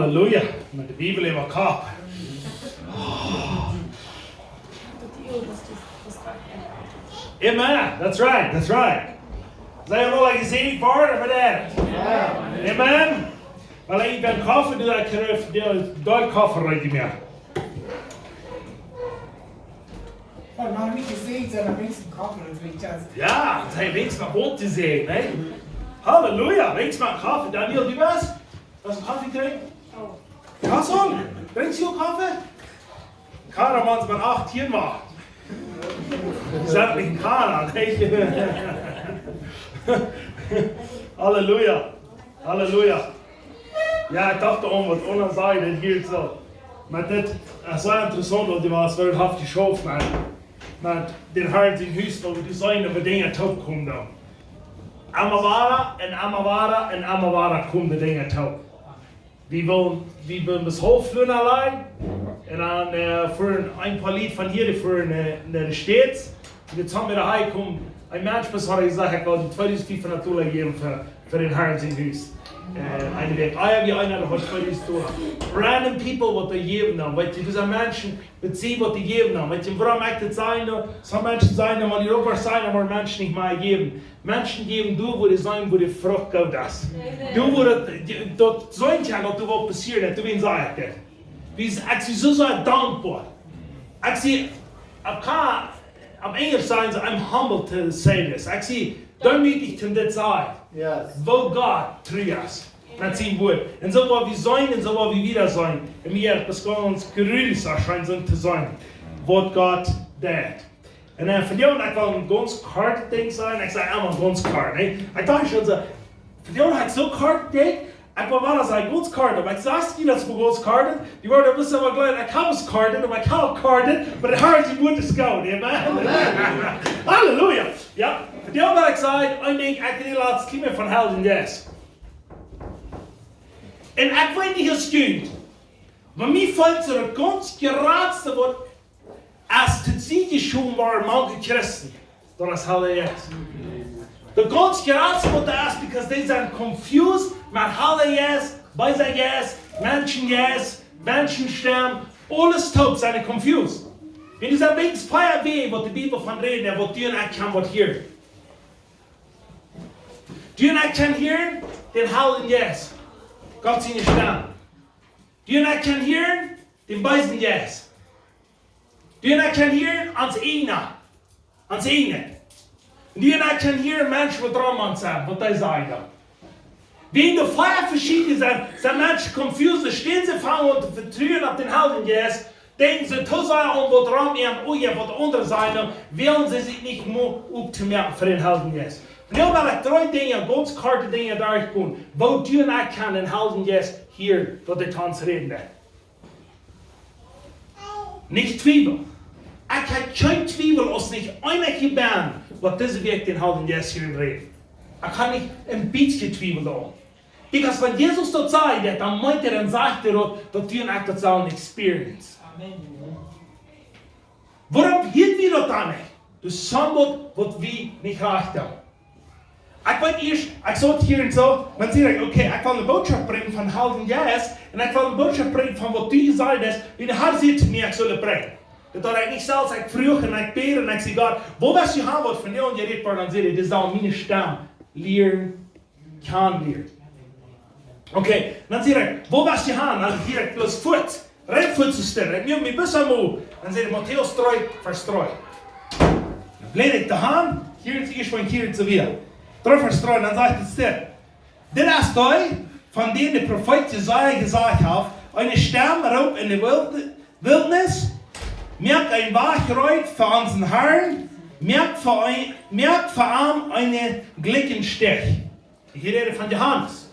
Halleluja. Met de Bibel in mijn kop. Amen. That's right. That's right. Zijn we al gezien worden met dat? Amen. Maar ik ben koffie doe ik door koffie rijdt meer. Oh, nog niet gezien, dan wenigstens koffie natuurlijk. Ja, het heeft niks met wat te zeggen, hè? Halleluja, niks met koffie. Daniel, du was? Was een koffie drinken? Oh. Ja, zo. Trinkst du koffie? Karamans met 18 macht. Zet niet een Kara, nee. Halleluja. Halleluja. Ja, ik dacht om wat anders zei, dat hield zo. Maar dit is zo interessant, dat je was wel half geschoven met. Met den Herrn in huis, waar we zijn over dingen terugkomen dan. Amawara en Amawara komen de dingen terug. We willen bis hoofdvloen alleen. En dan voor een paar lied van hier, voor naar de stad. En jetzt haben wir daheim kommen. Ein Mensch bis heute gesagt, ich will die 2500 Dollar geben für den Herrn in huis. Eine Weg. Wie einer der hat 2000 Dollar. Random people wat they geben haben. Weet je, dus een mensen beziehen wat die geben haben. Weet je, waarom echt het zijn? Some mensen zijn, maar die over zijn, maar mensen niet meer geben. Menschen geben du, wo die sein, wo die Frucht kommt das. Du, wo das sollte ja noch, du was passiert, du wen sagt das. Ich bin so dankbar. Ich sehe, am Englisch sagen sie, I'm humble to say this. Ich sehe, damit ich zu das sage, wo Gott trias. Das ist gut. Und so wie wir sein, und so wie wir wieder sein. Und wir, das kann uns gerührt erscheinen zu sein, was Gott tut. En van jou, ik wil een ganz kort ding zijn. Ik zei, I'm een ganz kort. Ik dacht schon, van jou had ik zo'n kort ding. Ik wil wel eens een ganz kort. Maar ik zei niet dat ze een ganz kort. Die worden een beetje gelijk. Ik heb een kort, maar ik heb een kort. Maar de hart is moet scouten. Amen. Halleluja. Ja, van jou wat ik zei, ik denk, ik kan die laatste klimmen van helden, yes. En ik weet niet gestuurd. Maar mij valt zo een ganz geraadste woord. Als het zieke schoen waren manche Christen, dan is het yes. De ganz geraadste woord is, because they zijn confused met alle yes, bij zijn yes, Menschenstem, alles top zijn confused. En is een beetje spijt wie wat de Bibel van reden en wat die en ik kan wat hier. Die en ik kan hier, den halen yes. Gott zijn stem. Die en ik kan hier, den bijzen yes. Die en ik kan hier ans ene. Die en ik kan hier mensen wat dran zijn, wat hij zei dan. Wie in de vier verschiedene zijn mensen confused, stehen ze van und vertrouwen op den Helden yes, denken ze te zijn om wat dran en oje wat onder zijn, willen ze zich niet meer op te merken voor den Helden yes. Nu wil ik drie dingen, ganz korte dingen daar doen, wo die en ik kan den Helden yes hier tot de tans reden. Nicht Zwiebel. Ich habe keine Zwiebel, als nicht einer gebären, was diese Weg den Helden yes hier reden. Ich kann nicht ein bisschen Zwiebel da. Because wenn Jesus dort sagt, dann meint dann sagt dass wir ein das auch experience. Amen. Warum geht wir das dann nicht? Das ist somit, was wir nicht recht haben. Ich will erst, ich sollte hier und so, man sagt, okay, ich will eine Botschaft bringen von Helden yes, und ich will eine Botschaft bringen von was du gesagt hast, wie der Herr sie zu mir soll bringen. Dat ik niet zelfs vroeg en ik bid en ik zeg, God, wat was je aan wat van jou en je redt maar dan zeg je, dit is al mijn stem. Leren, kan leren. Oké, dan zeg ik, wat was je aan? Dan zeg ik, plus voet, recht voet te stellen. Ik neem me best aan moe. Dan zeg ik, Matthäus 3, vers 3. Dan blijf ik de hand, hier is eerst van hier te weer. 3 vers 3, dan zeg ik het stil. Dit is die, van die de profeet Jesaja gezegd heeft, een stem roept in de wildnis, merkt ein Wachreut für unseren Herrn, merkt für ihn einen Glickenstich. Ich rede von Johannes.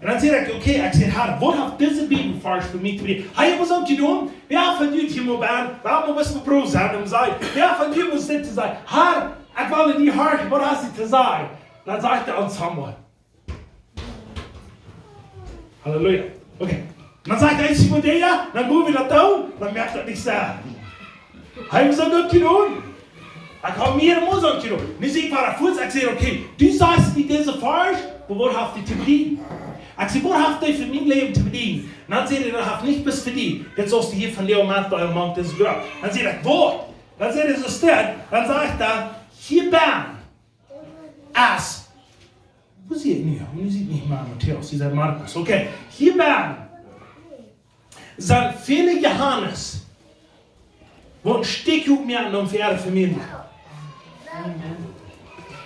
Und dann sagt er, okay, ich sage, Herr, was hat diese Bibelvers für mich zu bringen? Hey, was habt ihr tun? Wer von euch hier mal werden? Warum muss man Beruf sein und sagen? Wer von euch muss das sagen? Herr, ich will die hören, was hast du zu sagen? Dann sagt er uns einmal. Halleluja. Okay. Dan sagt er, ich muss ja, dann gehen wir da down, dann merkt er nicht sehr. Haben wir so gut getan? Ich habe mir immer so getan. Nicht ich war der Fuß, ich sage, okay, du sagst wie diese falsch, aber was hast du zu bringen? Ik zei, wat heeft hij voor mijn leven te verdienen? En dan zei hij, dat heeft niet best verdiend. Dit zoals hij hier van die moment bij een man is gebracht. Dan zei hij, wat? Dan zei hij zo stil. Dan zei hij, hier ben als. Hoe zie ik nu? Nu zie ik niet meer Matthäus, die zei Markus. Oké, hier ben zijn viele Johannes. Wat een stuk op mij aan voor ihre familie.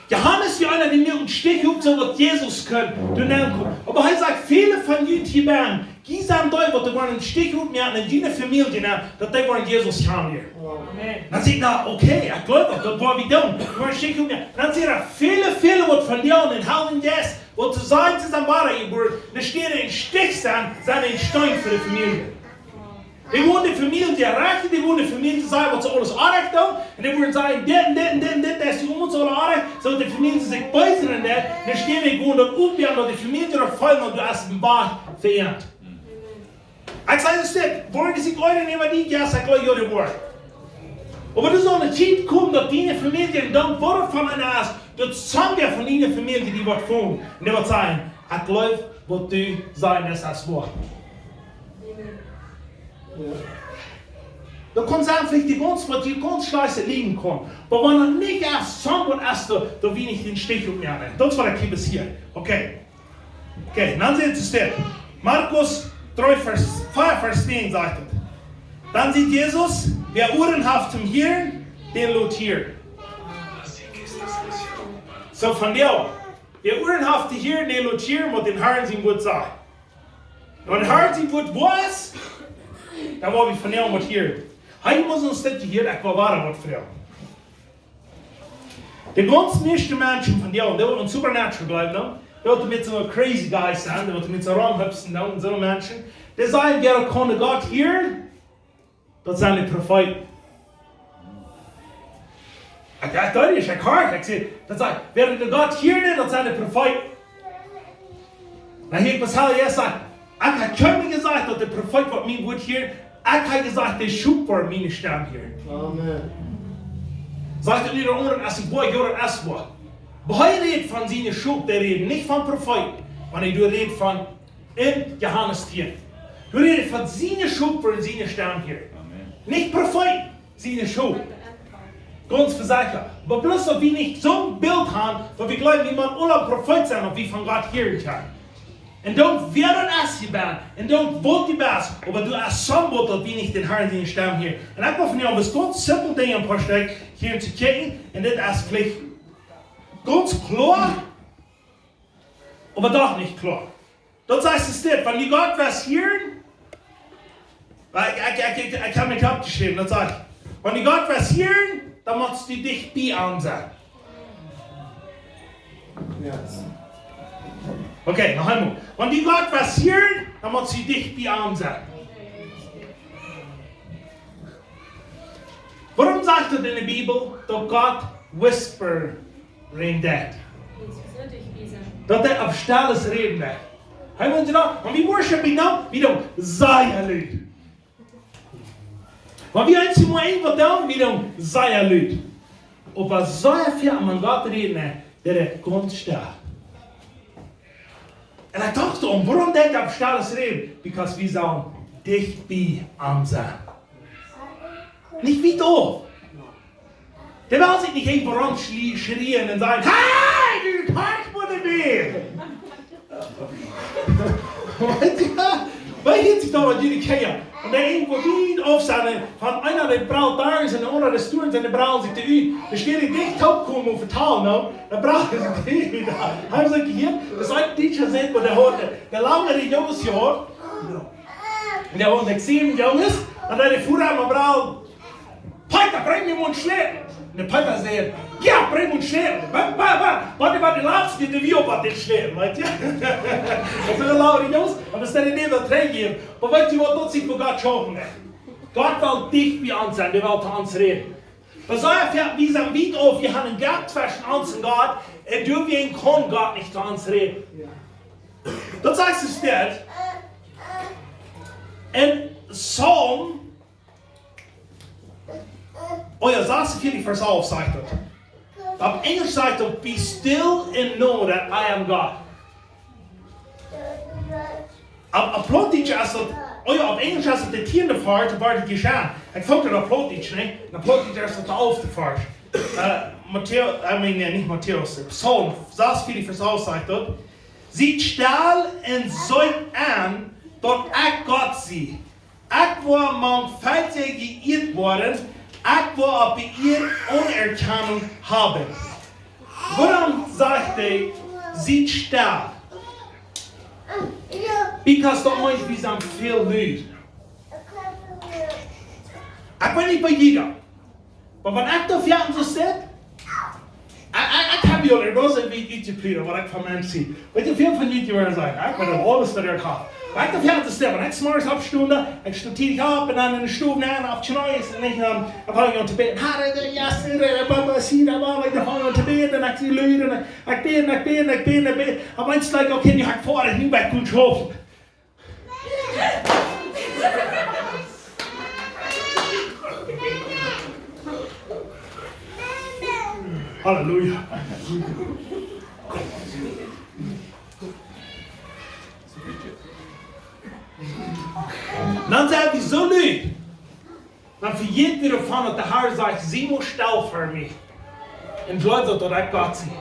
Johannes war einer, der mir ein Stich gibt, so was Jesus kann. Aber er sagt, viele von ihnen hier waren, die sagen, die waren ein Stich mit mir an jene Familie, dass die waren Jesus kam hier. Dann sagt er, okay, ich glaube, das war wie dumm. Die waren ein Stich mit mir. Dann sagt er, viele, was von denen in Hallen des, was zu sein zusammen waren, da steht ein Stich sein, sind ein Stein für die Familie. Die wollen die Familie erreichen, die wollen die Familie sagen, was sie alles anrecht haben. Und die wollen sagen, das ist die uns alle anrecht. So die Familie sich beißen in das. Dann stehen wir und dann umgehen, dass die Familie darauf fallen und du hast den Bad verehrt. Ich sage es nicht, wollen die sich heute nehmen, die ja, sag gleich ihre Wort. Aber das soll eine Zeit kommen, dass die Familie dann Worte von einer ist, das sagen wir von ihnen Familie, die wird kommen. Und die wird sagen, ich glaube, was du sagen, das ist Wort. Da kann sein, vielleicht die ganz scheiße liegen kann. Aber wenn er nicht erst sagt, was ist, da will ich den Stich umnehmen. Das war der Kibbes hier. Okay. Okay, dann sieht es das. Markus 3, Vers 5, Vers 10 sagt es. Dann sieht Jesus, wer Ohren hat zum Hören, den lotiert. So von der, wer Ohren hat zum Hören, den lotiert, muss den Herrn sein gut sagen. Und den Herrn sein gut was? Dan wou ik van jou wat hier. Hij moet een stukje hier echt wel waar wat voor jou. De ganz meeste mensen van jou, die willen supernatural blijven, die willen met zo'n crazy guys zijn, die willen met zo'n ramhupsen en zo'n mensen. Die zeggen, wer kan God hier? Dat zijn de profeten. Ik dacht, dat is echt hard. Ik zei, dat zijn, wer de God hier? Dat zijn de profeten. Dan heb ik pas heel eerst gezegd, ik heb kunnen gezegd dat de profeet wat mij wordt hier. Ik heb gezegd, de schub voor mijn stem hier. Amen. Sagt er wieder anderen, als ich boy, jeder es boy. Bei redet von seiner Schub, der redet nicht von Prophet, sondern du redest von in Johannes 10. Du redest von seiner Schub für seine Stern hier. Amen. Nicht Prophet, seine Schub. Ganz versichert. Aber bloß, dass wir nicht so ein Bild haben, weil wir glauben, wie man alle Prophet sein und wie von Gott hören kann. Und dann werden es gebannt. Und dann wird gebast. Aber du hast so dass wir nicht den Herrn seine Stern hier. Und ich hoffe, wir haben das ganz simpel Ding ein paar Stück hier zu kicken. Und das ist vielleicht ganz klar, aber doch nicht klar. Das heißt es nicht, wenn die Gott was hören, ich habe mich abgeschrieben, das sage ich. Wenn die Gott was hören, dann musst du dich bei ansehen. Yes. Okay, noch einmal. Wenn die Gott was hören, dann musst du dich bei ansehen. Warum sagt er in der Bibel, dass Gott whisper redet? Dat hij op stilles reden heeft. Hij moet dan, want we worshipen nou, we doen zijn luid. Want we eens maar één wat doen, we doen zijn luid. Op een zijn veel aan God reden heeft, dat hij komt staan. En ik dacht waarom deed hij op stilles reden? Because we zijn dichtbij aan zijn. Niet wie doof. Der will sich nicht einfach schreien und sagen, hey, du kannst mir nicht. Weil hier sich da mal die kennen. Und der irgendwo wieder aufsagen, von einer der Braut da ist und der andere der Stuhl und der Braut sich die da steht die dicht kommen und vertalen, no? Der Braut ist die wieder. Haben sie gehört, das ein Teacher sagt, wo der lange Jungs gehört. Und der hat 7 Jungs und der fuhr einmal Braut. Peter, bring mir einen Schlepp. Und der Peter sagt, ja, bring uns Schlepp. Warte, die laatste, die wir auf den Schlepp, weißt du? Das sind laute Jungs, aber es ist nicht mehr reingehen. Aber weißt du, was dort sich, wo Gott schauen will? Gott will dich bei uns sein, der will zu uns reden. Was soll wir sagen, wie auf, wir haben einen Gott zwischen uns und Gott, und du, wir können Gott nicht zu uns reden. Das heißt es nicht. In Psalm, oh ja, 46 vers 11 sagt het. Op Engels sagt het, be still and know that I am God. Op plottietje als dat, oh ja, op Engels als het de tiende vaart, waar het geschehen. Ik vond het op plottietje, ne? En plottietje als het de elfde vaart. Matthäus, nicht Matthäus, Psalm, 6 vers 8 sagt dat. Ziet stil en zoekt aan dat ik God zie. Ik wil mijn feiten geëerd worden. Ik wil op ihr Onerkennung haben. Waarom zegt hij, ziet stil? Because dat meint, we zijn veel luid. Ik ben niet bij iedereen. Maar wanneer ik daar vijand zo zit, ik heb jullie roze wie iets geprieden, wat ik van mensen zie. Weet je, veel van jullie willen zeggen, ik ben er alles wat ik heb. Maar ik daar vijand zo zit, wanneer ik 's morgens opstoende, ik studeer op en dan in de stoel naar op tjenois en ik hang je te bed. Ja, papa, zie dat wel, ik hang je te bed en ik zie luid en ik bed. En mensen like, oké, nu ga ik voor het niet bij controle. Halleluja. Dan zijn we zo nu. Dan vergeet weer ervan dat de Heer zegt, zie maar stil voor mij. En geloof dat ik God zie.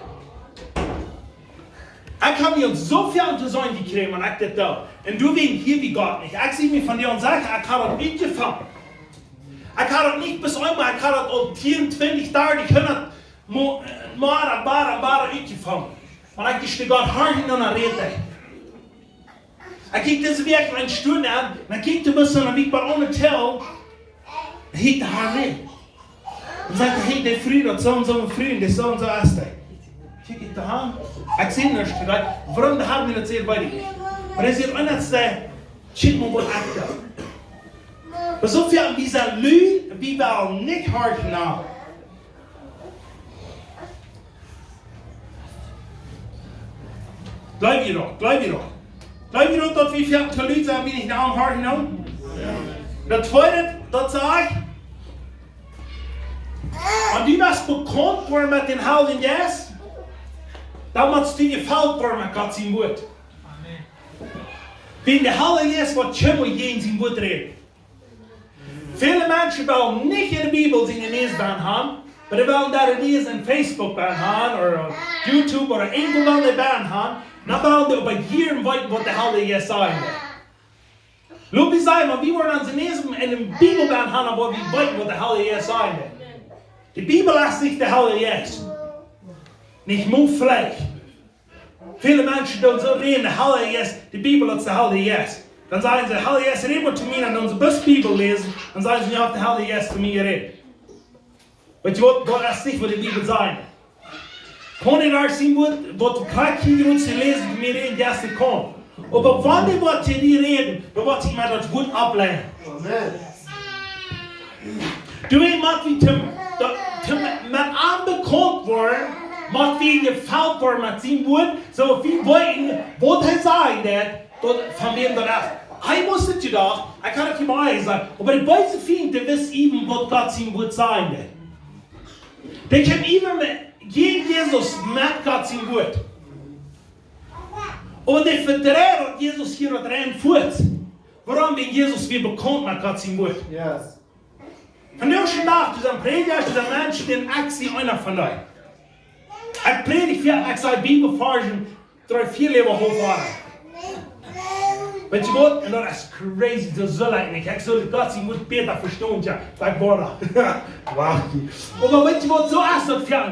Ik heb hier zoveel te zijn gekregen, maar ik dit doe. En du weet hier wie God niet. Ik zie me van jou zeggen, ik heb het niet gevangen. Ik heb het niet bis einmal, ik heb het al 10, 20, 30, 100 maar uitgevangen. Maar ik is de God hard in een reden. Ik kijk deze week een stunde aan, en ik kijk een beetje en ik ben ondertel. En ik de haar mee. En zei hey, de vriend, dat zo'n vriend, dat zo'n is hij. Kijk ik de haar. Ik zie niet, waarom de haar niet zeer bij die. Maar hij zegt, en dat zei, shit, maar wat ik doe. Maar zoveel, wie zijn lui, wie wel niet hard na. Blijf je nog. Blijf je nog dat we veel te lui zijn, wie niet naar hem hard genomen? Dat tweede, dat zei ik. En die was bekend worden met den Heiligen Geist. Dan moet je gevuld worden met God zijn woord. Wenn der Heilige Geist wat Schimmel gegen sein Wort reden. Viele Menschen wollen nicht in der Bibel seine Lesbahn haben, aber sie wollen da in Facebook-Bahn haben, oder YouTube, oder irgendwo wollen die Bahn haben, dann wollen die aber hier weiten, was der Heilige Geist sagen will. Schau, wie sagen wir, wir wollen uns in der Bibelbahn haben, aber wir weiten, was der Heilige Geist sagen will. Die Bibel ist nicht der Heilige Geist. Nicht nur Fleisch. Viele Menschen doen so reden, der Heilige Geist, die Bibel ist der Heilige Geist. Dann sagen sie, der Heilige Geist redet zu mir, und unsere Bibel lesen, dann sagen sie, ja, der Heilige Geist zu mir redet. Weet je wat, dat is niet wat de Bibel zegt. Kon je daar zien wat krijg je hier te lezen, die meer reden, dat is kon. Maar wanneer wat je niet reden, dan wordt je maar dat goed afleiden. Du weet wat we met aanbekend worden, moet we gevuld worden met zijn woord, zo we weten wat hij zei, dat van wem dat is. Hij moest het gedacht, ik kan het je maar zeggen, maar de meeste vrienden wisten even wat God zijn woord zei. Die kunnen even met Jezus met God zijn woord. Maar die verdraaien dat Jezus hier wat rein voert. Waarom ben Jezus weer bekend met God zijn woord? Yes. Van deze dag, dus een prediger, dus een mens, die ik zie einer van die. Ik predik veel, ik zei Bibelversen, 3-4 leven hoofdwaardig. Weet je wat? En dat is crazy, dat zal ik niet. Ik zal God zijn woord beter verstaan, ja. Bij Bora. Wow. Maar weet je wat, zo is dat veel.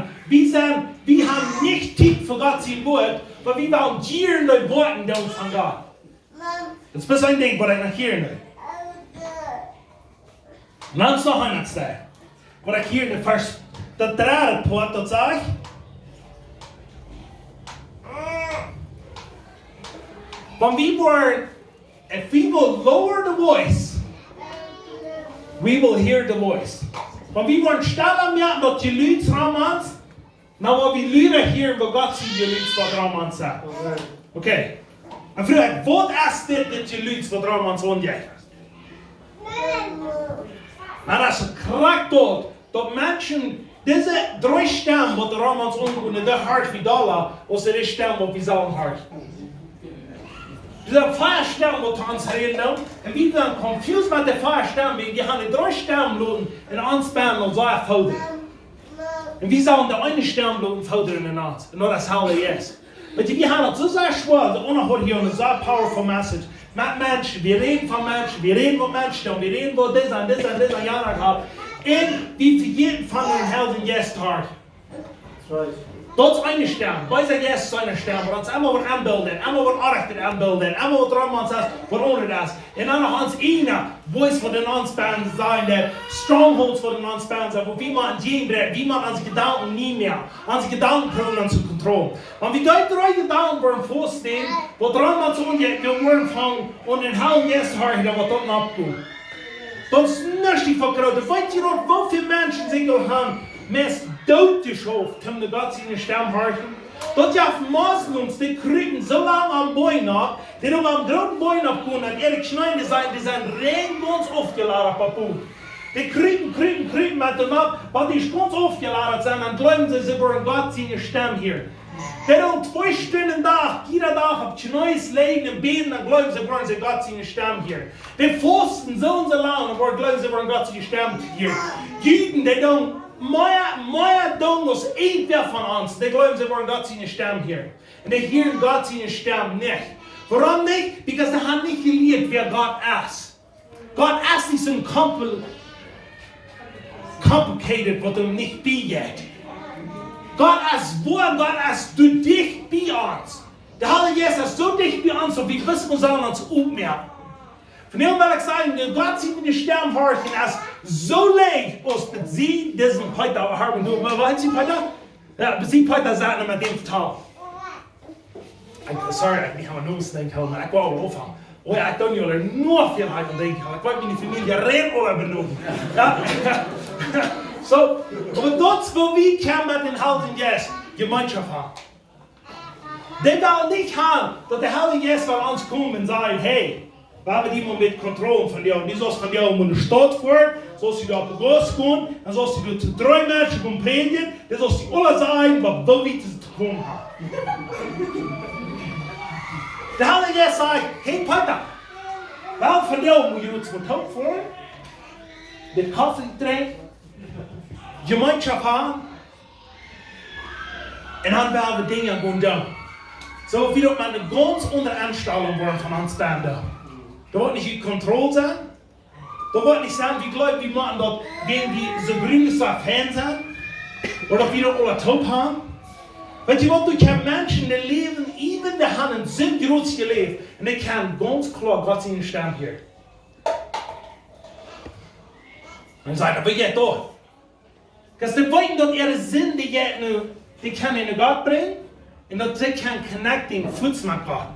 Wir haben nicht Zeit für Gott sein Wort, weil wir wollen hier in den Worten von Gott. Das ist ein Ding, was ich noch hier nicht. Und dann ist noch ein Stelle, was ich hier in den Vers, das dritte Part, das sage ich. When we were, if we will lower the voice, we will hear the voice. When we were still am Jahr, dat je luids ramans, nou wat we luiden hier, wat God ziet je luids wat ramans zegt. Oké. En vraag, wat is dit dat je luids wat ramans ontdekt? Nou, dat is een kracht dat mensen, deze drie stemmen wat de ramans ontdekken, de hart wie dollar, als de stem wat we zelf hart. Dieser Feierstern, wo wir uns reden, und wir sind confused mit der Feierstern, wir haben 3 Sternblumen in uns Band und so erfolgt. Und wir sagen, der eine Sternblumen fällt in den Arzt, und nur das Halle ist. Weil wir haben so sehr schwer, der Unerhört hier und so powerful message. Mit Menschen, wir reden von Menschen, wir reden mit Menschen, wir reden, wo das und Jahr hat. Und wir vergessen von den Helden jetzt hart. Dat is een stem. Wij zijn juist zijn stem. Want het is allemaal wat aanbeelden. Allemaal wat achter aanbeelden. Allemaal wat Roman zegt. Wat onder dat. En dan nog ons ene voice voor de non-spans zijn. De strongholds voor de non-spans zijn. Wie man geen brengt. Wie man onze gedanken niet meer. Onze gedanken kunnen onze controle. Want wie gaat er uit gedanken worden voorstellen. Wat Roman zo'n je worden van. En een half juist haar. Dat wat dat nog doen. Dat is niet vergroten. Weet je nog hoeveel mensen zich al gaan. Mest doodgeschoft, om de God zijn stem harken. Dat je af Moslims, die kriegen so lang am Bein ab, die haben am dritten Bein abgekommen, und ihre Schneide die sind rein ganz aufgeladen, Papu. Die kriegen mit dem ab, weil die ganz aufgeladen sind, dann glauben sie über Gott seine Stimme hier. Die haben 2 Stunden Tag, jeder Tag auf Schneis legen und beten, dann glauben sie über Gott seine Stimme hier. Die fasten so und so lang, und glauben sie über Gott seine Stimme hier. Juden, die don't Mehr Dongos wer von uns, die glauben, sie wollen Gott seine Stimme hier. Und die hören Gott seine Stimme nicht. Warum nicht? Because sie haben nicht gelehrt, wer Gott ist. Gott ist nicht so complicated, was du nicht bist. Gott ist wo, Gott ist du dicht bei uns. Der Heilige Geist ist so dicht bei uns, und wir wissen, wir sollen uns ummerken. Von dem will ich sagen, Gott sieht in die Sternhorchen als so leicht aus, dass sie diesen Peter haben. Du weißt du, Peter? Ja, sie Peter sagen mit dem Tag. Sorry, ich habe nur denken, ich war auch aufhören. Oh ja, ich denke, ich nur viel halten denken. Ich wollte meine Familie reden oder benutzen. Ja? So, aber dort, wo wir kommen mit den Heiligen Geist, Gemeinschaft haben. Die wollen nicht haben, dass der Heilige Geist an uns kommt und sagt, hey, wir haben jemanden mit Kontrolle von dir. Und die sollst von dir um eine Stadt vor, sollst du da auf den Goss gehen, dann sollst du zu 3 Menschen predigen, dann sollst du alle sagen, was wir zu tun haben. Der Heilige Geist sagt, hey Peter, wir von dir muss ich uns mit Tag vor, mit Kaffee trinken, Gemeinschaft haben, und dann werden wir Dinge tun. So wie doch mal eine ganz andere Anstellung worden von uns Bänden. Da wird nicht die Kontrolle sein. Da wird nicht sein, wie Leute, wie machen dort, wenn die so grünes Fan sind. Oder wie dort alle Top haben. Weil die wollen, du kannst Menschen, die leben, even die haben sind groß gelebt. Und die kennen ganz klar Gott seinen Stamm hier. Und sie sagen, aber jetzt doch. Weil die wollen, dass ihre Sinn, die können in Gott bringen. Und dass sie können connecten, Fuß mit Gott.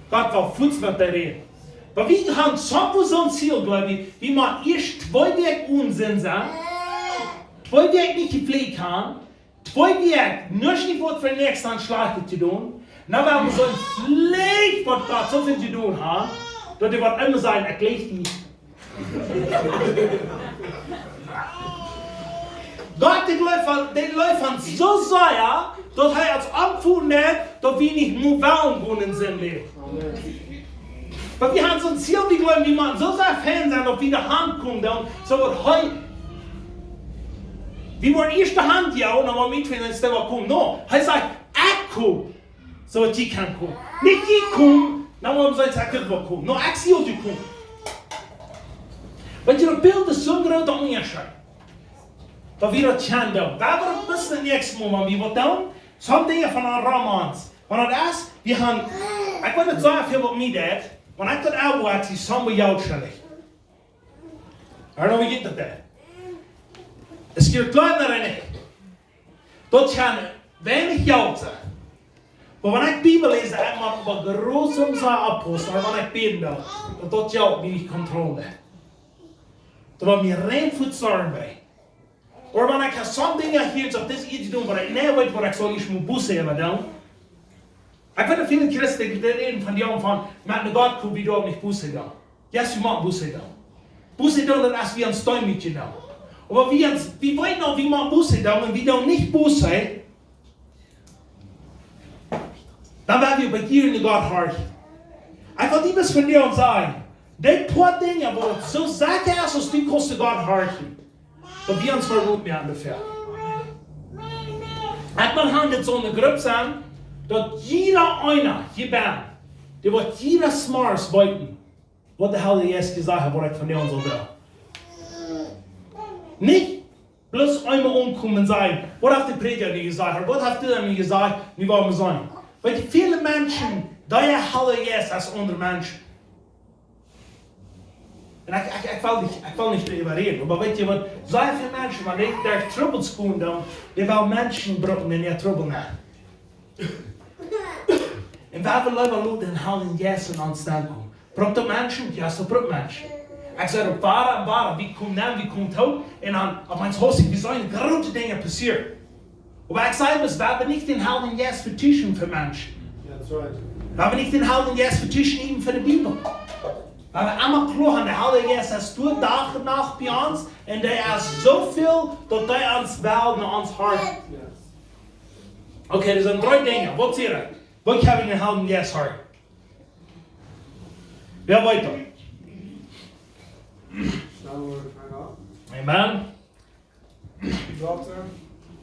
Gott will Fuß mit der Rede. Aber wir haben so ein Ziel, glaube ich, wie man erst 2 Wege Unsinn sagt, 2 Wege nicht gepflegt haben, 2 Wege nicht was für den nächsten Schlag zu tun, dann werden wir so ein Pflicht, was Gott so viel zu tun haben, dass die was immer sagen, erklärt die. Gott, die läuft so sehr, dass er als Anführer nicht, dass wir nicht nur Wellen sind leben. Aber wir haben so ein Ziel, wie man so sehr Fan sein, ob wir die Hand kommen, so wird heute. Wie man erst die Hand ja, und dann mal mitfinden, dass der kommt. No, er sagt, ich komme, so wird die kann kommen. Nicht die kommen, dann wollen wir sagen, ich will kommen. No, ich sehe, die kommen. Weil die Bild ist so groß, dass wir schon. Weil wir das können. Wir werden ein bisschen nächstes Mal, wie wir tun. So haben Dinge von einem Romans. Und das, wir haben, ich will nicht sagen, viel was mir das. When I got out wax, he's somewhere out chilly. I don't know wie geht das denn? Es gibt Leute nicht. Dort kann wenig Jaut sein. Aber wenn ich die Bibel lese, hat man aber großem Apostel, aber wenn ich beten darf, dann dort Jaut bin ich Kontrolle. Da war mir rein für die Arbeit. Oder wenn ich so Dinge hier auf das iets doen, waar ik niet weet wat ik zal iets moet bussen hebben. Ik weet dat veel christen die reden van die jongen van, met een God kun je daar niet bussen gaan. Ja, je mag bussen gaan. Bussen doen dat als we een steunmietje doen. Maar we weten nog wie mag bussen doen en wie dan niet bussen, dan werden we bij hier in de God hart. Ik wil iets van jou zeggen. Die paar dingen worden zo zaken als die kosten God harten. Dat we ons verroepen meer aan de ver. Ik wil gaan dit zo'n groep zijn, dat jeder einer hier bent, die wordt jeder smart weten, wat de Heilige Geest gezegd heeft, wat ik van jou zo wil. Niet bloß einmal umkommen und sagen, was hat der Prediger nicht gesagt, was hat der nicht gesagt, wie wollen wir sein? Weil viele Menschen, da ja Heilige Geist als andere Menschen. Und ich will nicht darüber reden, aber weet je wat, sehr viele Menschen, wenn ich der Troubles kommen, die wollen Menschen brauchen in ihr Trouble nicht. Und wir wollen lieber den Heiligen Geist in uns kommen. Braucht ihr Menschen? Ja, so braucht Menschen. Ik zei op waar, wie komt dan, wie komt ook. En dan, op mijn hoofd, wie zijn grote dingen passiert. Maar ik zei, we hebben niet den Heiligen Geist vertuschen voor mensen. Yeah, that's right. We hebben niet den Heiligen Geist vertuschen even voor de Bibel. We hebben allemaal klar, de Heilige Geist is door dag en nacht bij ons. En hij is zoveel dat hij ons wel naar ons hart. Yes. Oké, er zijn 3 dingen. Wat zie je? Wat heb ik in de Heilige Geist hart? Wer weiter? Amen.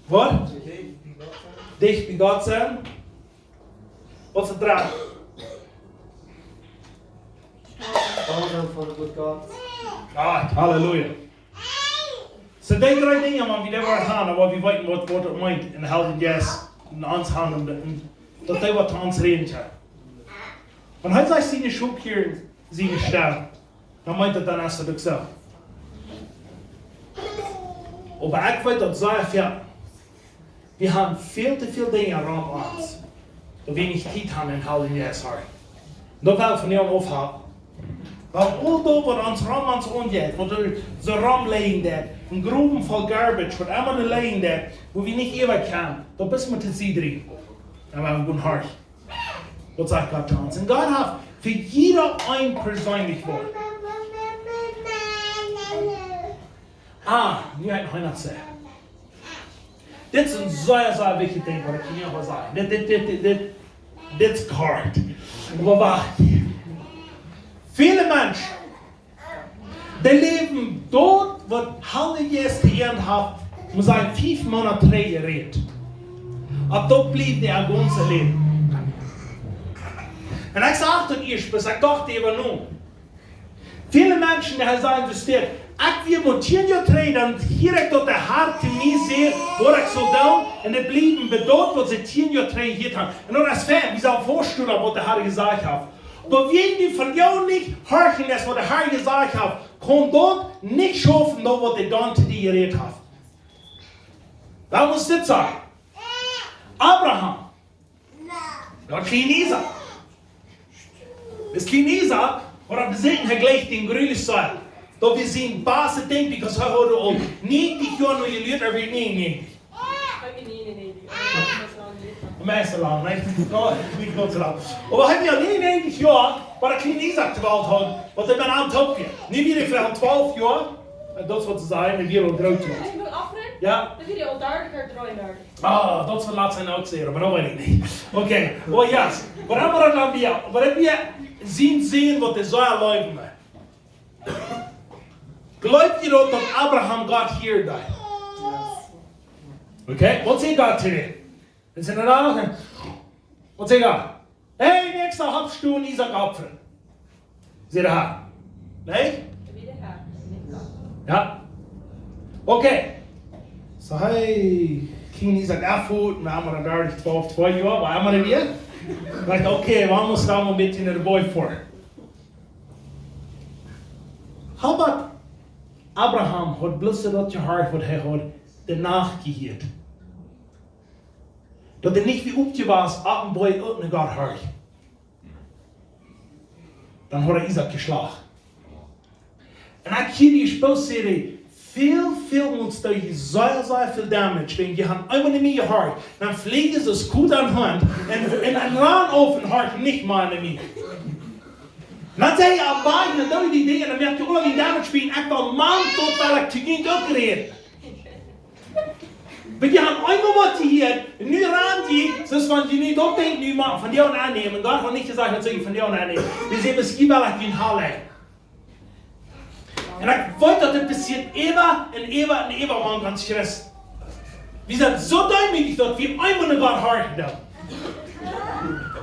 Wat? Dicht bij God zijn. Wat is het draad? Ah, halleluja. So die 3 dingen, man, wie daar waar gaan, waar we weten wat het meint in de Heilige Geest, in ons handen, dat hij wat ons reden kan. Want hij zegt, zijn schub hier, zijn staan, dan meint het dan als het ook zo. Maar ik weet dat zij veel, we hebben veel te veel dingen rond ons, dat we niet tijd hebben in de Heilige Geest hart. Dat wil ik van jou afhouden. Want al wat ons rond ons omgeeft, wat er zo rond liggen, een groepen vol garbage, wat allemaal liggen daar, waar we niet eeuwig gaan, dat is met het ziederen. En we hebben een hart. Wat zegt God te ons? En God heeft voor jeder een persoonlijk woord. Nu ga ik nog wat zeggen. Dit is een zeer wichtig ding wat ik hier wil zeggen. Dit is hard. Maar wacht. Viele Menschen, die leben dort, wo Heilige Geist gelernt hat, muss ein 5 Monate geredet. Aber dort blieb der ganze Leben. Und ich sagte ihr, ich dachte eben nun, viele Menschen, die haben investiert, ich will motieren ja treden, hier ich dort der Hart in mir sehe, wo ich so down, und die blieben dort, wo sie 10 Jahre treden hier haben. Und nur das Fan, wie sie auch vorstellen, was der Herr gesagt hat. Aber wenn die von jou nicht hören, das was der Herr gesagt hat, kann dort nicht schaffen, was der dann zu dir geredet hat. Da muss das sagen. Abraham. Ja, klein Isaac. Das klein Isaac, oder besitten er gleich den grünen Seil. Da wir sehen, Basis denkt, because er hat auch 90 Jahre noch gelebt, er wird nicht. Meestal lang, nee? Niet goed lang. Maar heb je al 99 jaar, waar ik geen Isaac geweld had, want ik ben aan het helpen. Niet weer van 12 jaar, en dat is wat ze zeggen, en weer al groot wordt. Als je moet afrennen, ja? dan wil je al duidelijker draaien. Ah, dat is wat laat zijn ook zeggen, maar dat weet ik niet. Oké, oh ja. Maar dan maar dan weer, maar heb je zien wat de zaal leven me? Geloof je dat Abraham God hier deed? Oké, wat zegt God today? Dan zijn er nog een. Wat zeg je? Hey, nächste Hauptstunde Isaac opfern. Zie je haar? Nee? Ja. Oké. So, hey, King Isaac afvoert, maar we hebben daar 2 jaar, waar hebben we weer? Like, oké, we moeten daar een beetje naar de boy voor. How about Abraham had blessed dat je hart wat hij had de nachgeheerd. Dat er niet wie op je was, op een boy uit naar God hart. Dan had hij Isaac geslagen. En ik hier die spelserie veel moet je zeer veel damage. Wenn je han einmal in je hart, dan vliegen ze es gut an Hand en een ran auf een hart niet maar in mij. Dan zeg je aan beiden, dan doe je die dingen, dan merk je al die damage spelen. Ik wil man tot waar ik te geen ook reden. Wenn die haben einmal motiviert, nu ran die, sonst wenn die nicht umdenken, die machen von dir und annehmen. Gott hat nicht gesagt, dass ich von dir und annehmen. Wir sehen, es gibt auch wie ein Halle. Und ich wollte, das passiert immer und immer und immer, man ganz Stress. Wir sind so demütig dort, wie einmal Gott hört.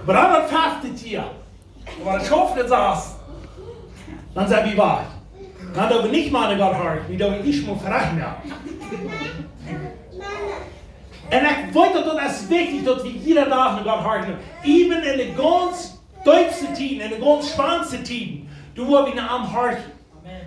Aber dann hat verhaftet hier. Aber der Schofel saß. Dann sagt wie war. Dann hat aber nicht mal Gott hört, wie da ich muss verrechnen. Und ich wollte, dass es wichtig ist, wie jeder Tag Gott hört. Even in den ganz deutschen Tiden, in den ganz schwanzen Tiden, du wo wie am Hart.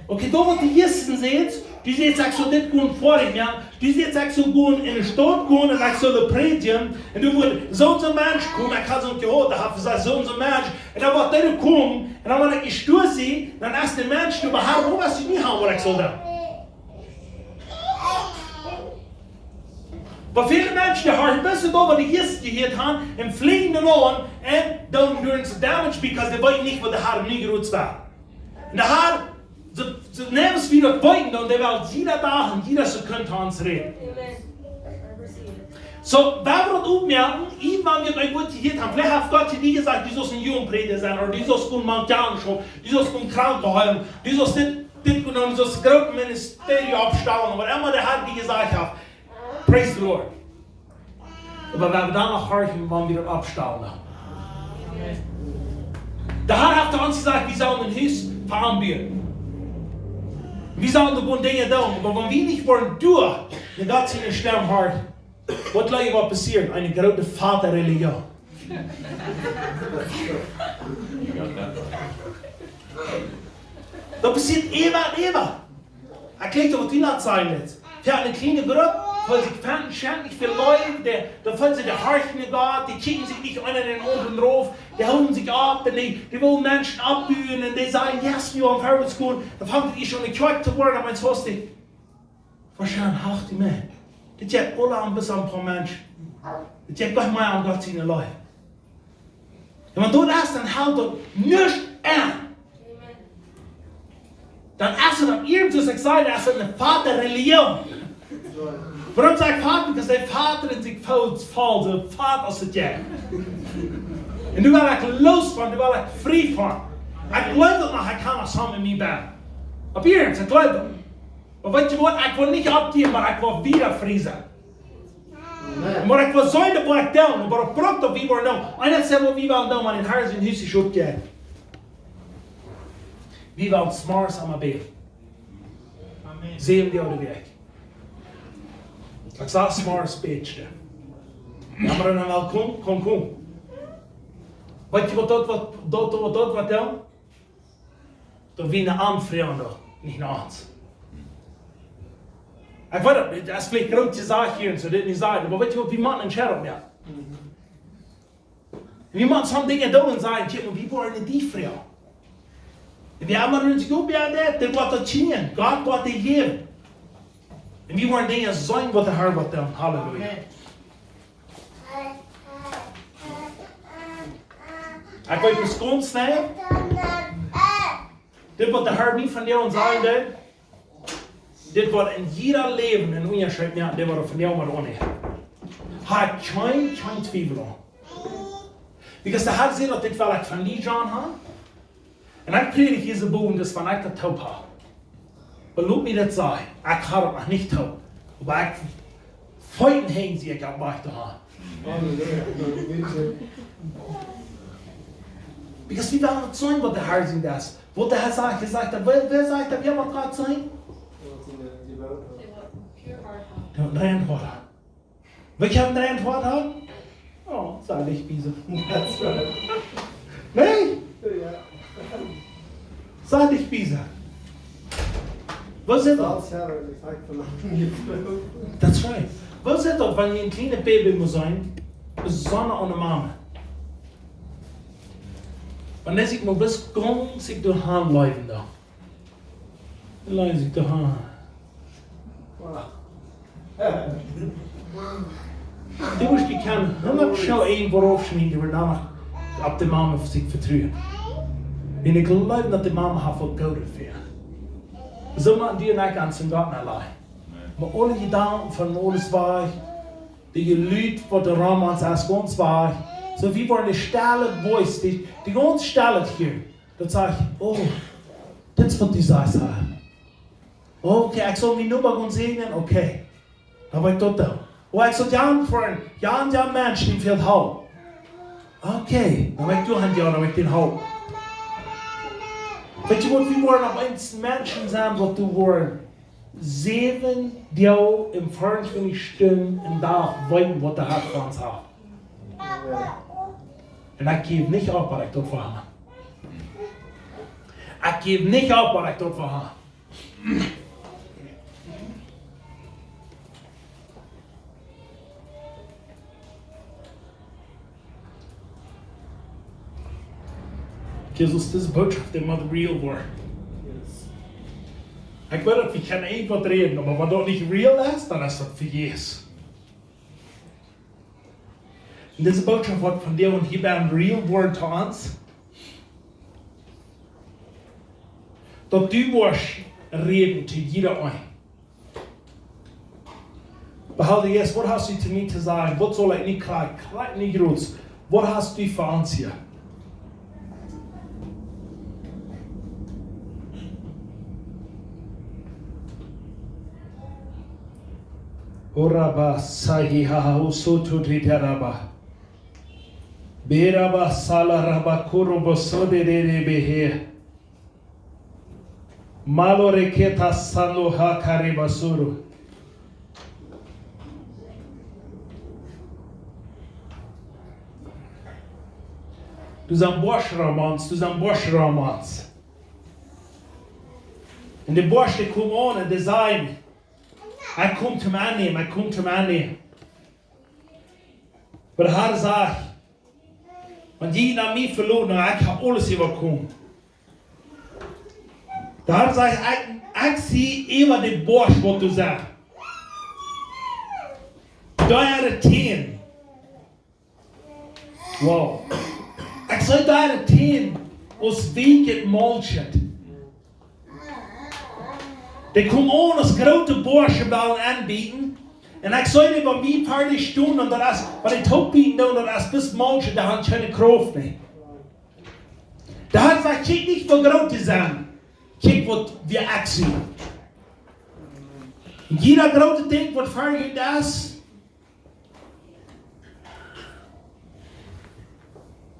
Okay, da wo die Jessen seht, die seht sich so nicht gut vor ihm, ja. Die seht sich so gut in der Stadt gehen und ich soll predigen. Und du wo so ein Mensch kommen, ich habe so gehört, da habe ich gesagt, so ein Mensch. Und dann wird der kommen, und dann wenn ich stoße, dann ist der Mensch überhaupt, wo was ich nicht haben, was ich soll da. Aber viele Menschen, die haben besser da, was die Jessen gehört haben, im fliegenden Ohren, und dann doing some damage, because they wollten nicht, was der Haar nie gerutzt war. Und der Haar, so nehmens wie das Beuten, und der will jeder Tag und jeder Sekunde ans reden. So, wer wird aufmerken, irgendwann wird ein Gott gehört haben, vielleicht hat Gott nie gesagt, die sollst ein Jugendprediger sein, oder die sollst ein Mankian schon, die sollst ein Krankenheim, die sollst nicht, die sollst Gruppenministerium abstellen, aber immer der Herr, die gesagt hat, praise the Lord. Aber wenn wir danach horchen, wollen wir abstellen. Der Herr hat uns gesagt, wir sollen ein Haus veranbieten. Wir sollen die guten Dinge tun, aber wenn wir nicht wollen durch, dann Gott seine Stimme hört, was gleich was passiert? Eine große Vaterreligion. Das passiert immer und immer. Erklärt doch, was die Leute sagen jetzt. Wir haben eine kleine Gruppe, weil sie fanden schändlich viele Leute, da fallen sie der Harchen Gott, die kicken sich nicht einer den oben drauf, die holen sich ab und die wollen Menschen abbühen und die sagen, yes, wir haben Harvard School, da fangen die schon eine Kirche zu werden, aber jetzt hast du, wahrscheinlich hart die Menschen. Das ist alle ein bisschen ein paar Menschen. Das ist Gott mal an Gott seine Leute. Und wenn du das dann hält du nicht an, dann ist es dann irgendwas gesagt, das ist eine Vaterreligion. Warum sagt Vater? Because der Vater in sich falls so Vater aus der Und du willst losfahren, du willst frei fahren. Ich glaube noch, ich kann das haben mit mir bauen. Aber ernst, ich glaube. Aber weißt du was, ich will nicht abgeben, aber ich will wieder frei sein. Maar ik wil zijn dat ik down, maar ik praat op wie we nou. En dat zijn we wie we nou, maar in haar zijn huis is opgegeven. Wie we smart aan bed. Zeven die oude weg. Ik zag smart speech. Ja, maar dan wel kom. Weet je wat dat dan? Dat wie een aanvrienden, niet naar ons. Ik weet het, dat is vielleicht grote zaak hier en zo, dit niet zeggen, maar weet je wat, wie maken een scherp meer? Wie maken soms dingen doen en zeggen, tja, maar wie worden die vrouw? En we hebben ons goed bij dat wat dat zien, God wat hij geeft. En wie worden dingen zijn wat de Heer wat doen, halleluja. Ik weet het schoon snijden. Dit wat de Heer niet van jou zeggen deed. Dit wordt in jeder leven een onderscheid meer, dit wordt van jou maar onneer. Hij geen twijfel aan. Because de Heer zegt dat dit wel ik van die John heb. En ik predik deze boven, dus van ik dat taub heb. Maar laat me dat zeggen, ik ga het nog niet taub. Maar ik feiten heen zie ik aan mij te gaan. Because wie willen het zijn wat de Heer zegt dat? Wat de Heer zegt, hij zegt dat, wer zegt dat jij wat gaat zijn? Een rein hart. Weet je een rein hart hebben? Oh, zal ik biezen. Nee? Zal ik biezen. Wat is dat? That's right. Wat is dat wanneer je een kleine baby moet zijn? Zonne aan de mama. Wanneer ik me best kom, zie ik de hand blijven daar. Dan lijf ik de hand. Du musst die kennen, helemaal snel één voorop schmieden, maar dan op de mama zich vertrouwen. En ik geloof dat de mama haar voor gouden vindt. Zo maken die en ik aan zijn God naar lei. Maar alle gedaan van alles waar, die Leute, die der Romans als ganz war, so wie wir eine Stelle voice, die ganze Stelle hier, da sage ich, oh, das ist von dieser Sache. Okay, ich soll mich nur mal segnen, okay. Da war ich dort da. Oh, ich soll Jan fragen, Jan Mensch, den fehlt Haupt. Okay, dann war ich durch an Jan, dann war ich den Haupt. Weet je wat, wie worden op eens mensen zijn wat du worden 7 deel in 24 stunden een dag weten wat de hart van ons heeft. En ik geef niet op wat ik tot voor heb. Ik geef niet op wat ik tot voor heb. Jesus, das Botschaft immer real war. Ich weiß, wir können einfach reden, aber wenn das nicht real ist, dann ist das für Jesus. Und diese Botschaft wird von dir und hier ein real word zu uns. Dass du wirst reden zu jeder ein. Behalte jetzt, was hast du zu mir zu sagen? Was soll ich nicht kriegen? Krieg nicht groß. Was hast du für uns hier? Oraba sahiha usotu dritaraba. Beraba salaraba kurobo sodere behe. Malo reketa sano hakariba suru. Du zijn borstromans, du zijn borstromans. En de borsten komen aan en de zijn. Hij komt hem aannemen, hij komt hem aannemen. Maar hij zegt, want je naar mij verloren, ik ga alles overkomen. Daar zegt ik zie even de borst wat du zegt. Daar is 10. Wow. Ik zou daar 10 als week het malchet. Die komen aan als grote borstballen aanbieden. En ik zou die bij mij party doen, en dat is, wat ik ook bieden doen, dat is bis malchet, daar had geen kracht meer. Daar had ik kijk niet voor groot te zijn. Kijk wat we echt zien. Jeder grote ding wat vergeet is.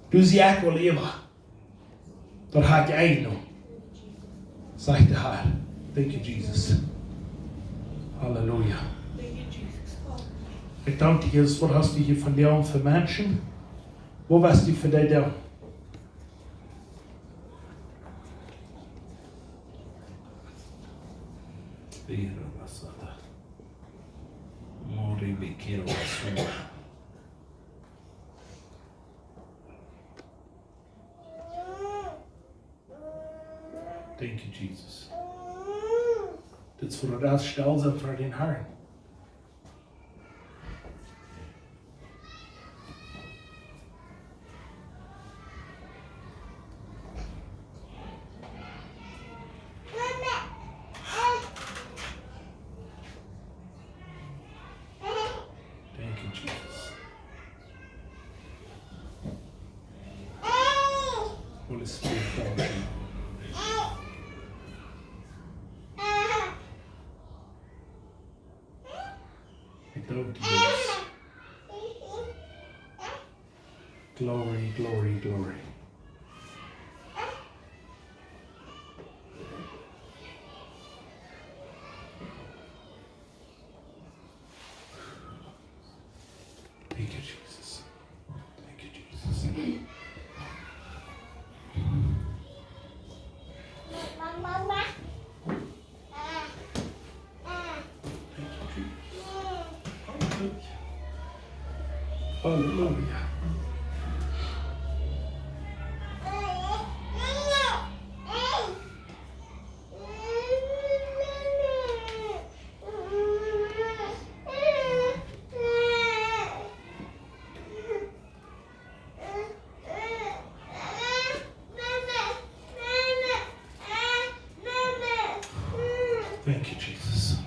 Du zie ik wel leven. Dat had je eigen nog. Zegt de Heer. Thank you, Jesus. Halleluja. Ich danke dir, Jesus, was hast du hier von dir und für Menschen? Wo warst du für dich da? Thank you, Jesus. Dit voor de rest stel zijn voor den Herrn. Thank you, Jesus. Holy Spirit, thank you. Glory, glory, glory. Thank you, Jesus. Thank you, Jesus. Thank you, Jesus. Hallelujah. Thank you, Jesus.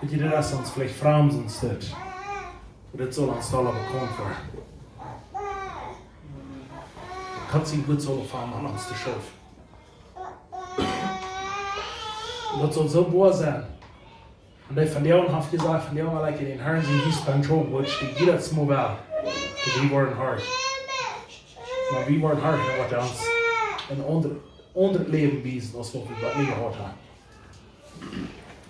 Weet je, dat is ons vielleicht Frauen sonst nicht. Und das soll uns alle bekommen werden. Kannst du ihn gut so fahren an uns zu schaffen. Und das soll so wahr sein. Und die Verlierung hat gesagt, Verlierung like in den Herren sind dies beim Job, wo steht jeder zum Mobile. Und wir waren hart. Maar wie wordt hard en wat ons een onder het leven biedt, als we wat niet gehad hebben.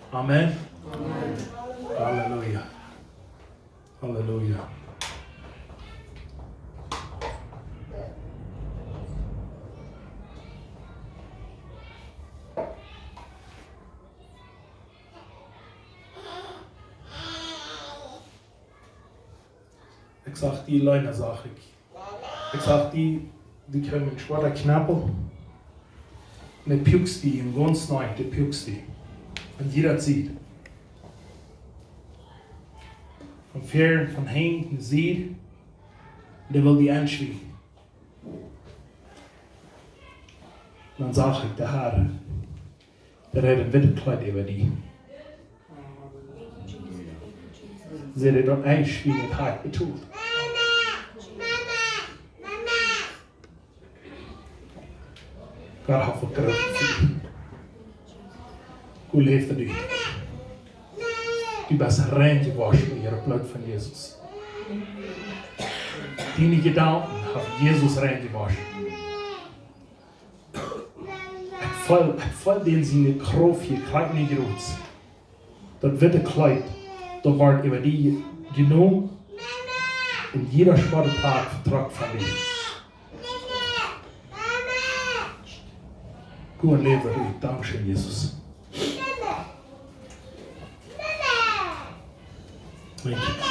Amen. Amen. Halleluja. Halleluja. Ik zag die Leute, zag ik. Ik zag die komen met zwarte knappel. En de pukst die in ganz nacht, de pukst die. En jeder ziet. Van ver, van heen, ziet. En wil die aanschwingen. Dan zag ik de haren. Er had een witte kleid over die. Ze hadden dat aanschwingen het hart betoeld. God har fått kraft. God leeft er niet. Du bist rein gewaschen mit ihrem Blut von Jesus. Deine Gedanken hat Jesus rein gewaschen. Voll den seine Kraft hier Kleid nicht gerutzt. Das witte Kleid, da war über die genommen und jeder schwarze Tag vertragt von dir. Gut leben wir. Dankeschön, Jesus. Thank you.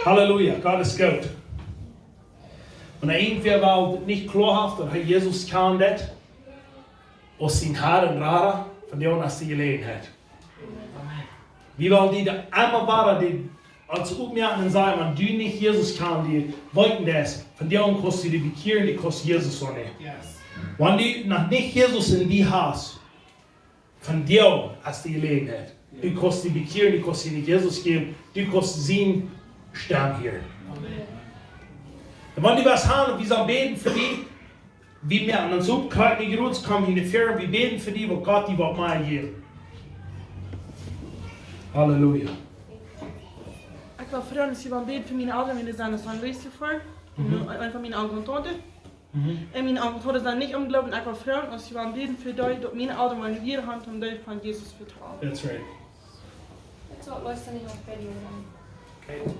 Halleluja, Gott ist gut. Und irgendwer war nicht klarhaft, dass Jesus kam das aus seinen Haaren rara, von dem er sie gelegen hat. Wie waren die da einmal waren, die als opmerken sagen, man du nicht Jesus kam, die wollten das, von dem kostet die bekehren, die kostet Jesus auch nicht. Yes. Wenn du noch nicht Jesus in die hast, von dem hast du gelegen hat. Du kostet die bekehren, die kostet nicht Jesus geben, du kostet sie sterben hier. Und wenn die was haben, wir sollen beten für die, wir merken uns so, kalt nicht gerutzt, kommen in die Ferien, wir beten für die, wo Gott die was mal geben. Halleluja. Ik wil vragen als je van beden voor mijn ouders, wenn zijn zo'n lezen voor. Een van mijn ouders en tante. En mijn ouders zijn niet omgelopen. Ik wil vragen als je van beden voor die, dat mijn ouders maar in ieder hand om die van Jezus vertrouwen. That's right. That's what was niet op video. Okay.